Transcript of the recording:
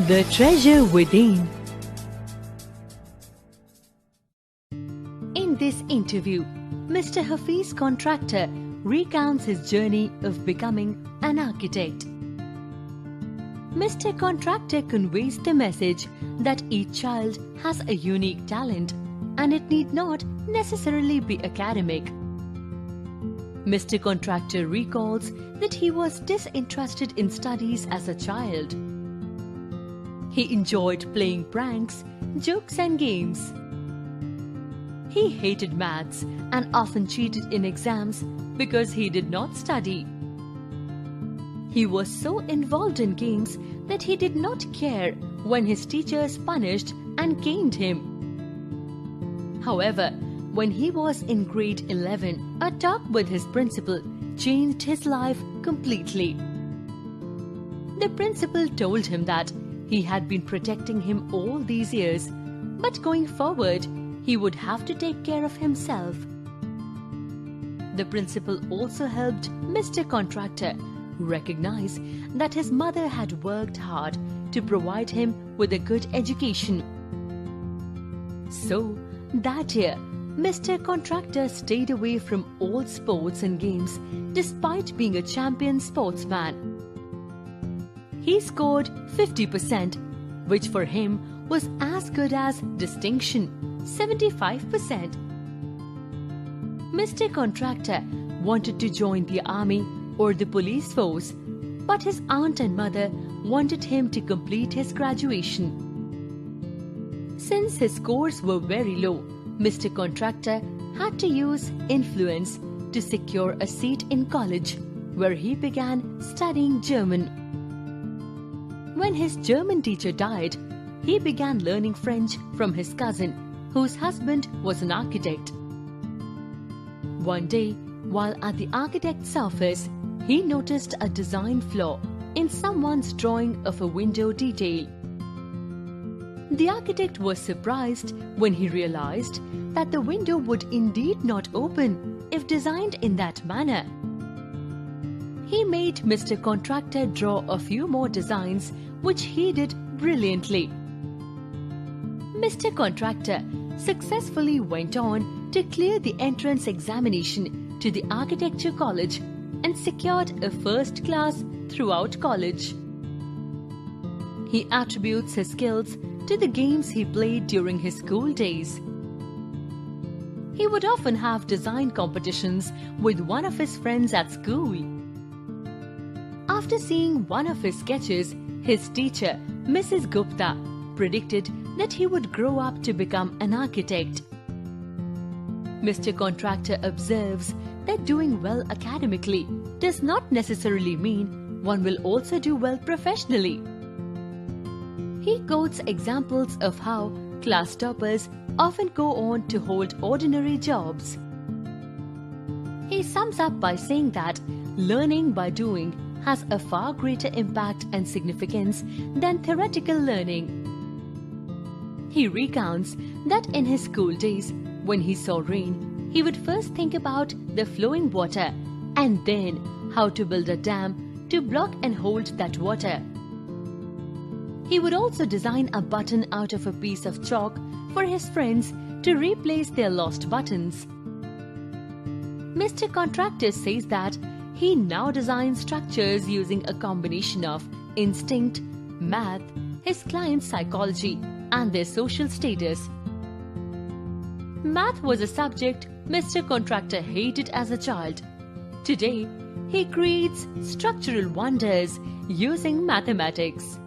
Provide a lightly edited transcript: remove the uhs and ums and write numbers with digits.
The Treasure Within. In this interview, Mr. Hafiz Contractor recounts his journey of becoming an architect. Mr. Contractor conveys the message that each child has a unique talent and it need not necessarily be academic. Mr. Contractor recalls that he was disinterested in studies as a child. He enjoyed playing pranks, jokes and games. He hated maths and often cheated in exams because he did not study. He was so involved in games that he did not care when his teachers punished and caned him. However, when he was in grade 11, a talk with his principal changed his life completely. The principal told him that he had been protecting him all these years, but going forward, he would have to take care of himself. The principal also helped Mr. Contractor recognize that his mother had worked hard to provide him with a good education. So, that year, Mr. Contractor stayed away from all sports and games despite being a champion sportsman. He scored 50%, which for him was as good as distinction, 75%. Mr. Contractor wanted to join the army or the police force, but his aunt and mother wanted him to complete his graduation. Since his scores were very low, Mr. Contractor had to use influence to secure a seat in college, where he began studying German. When his German teacher died, he began learning French from his cousin, whose husband was an architect. One day, while at the architect's office, he noticed a design flaw in someone's drawing of a window detail. The architect was surprised when he realized that the window would indeed not open if designed in that manner. He made Mr. Contractor draw a few more designs, which he did brilliantly. Mr. Contractor successfully went on to clear the entrance examination to the architecture college and secured a first class throughout college. He attributes his skills to the games he played during his school days. He would often have design competitions with one of his friends at school. After seeing one of his sketches, his teacher, Mrs. Gupta, predicted that he would grow up to become an architect. Mr. Contractor observes that doing well academically does not necessarily mean one will also do well professionally. He quotes examples of how class toppers often go on to hold ordinary jobs. He sums up by saying that learning by doing has a far greater impact and significance than theoretical learning. He recounts that in his school days, when he saw rain, he would first think about the flowing water and then how to build a dam to block and hold that water. He would also design a button out of a piece of chalk for his friends to replace their lost buttons. Mr. Contractor says that he now designs structures using a combination of instinct, math, his client's psychology, and their social status. Math was a subject Mr. Contractor hated as a child. Today, he creates structural wonders using mathematics.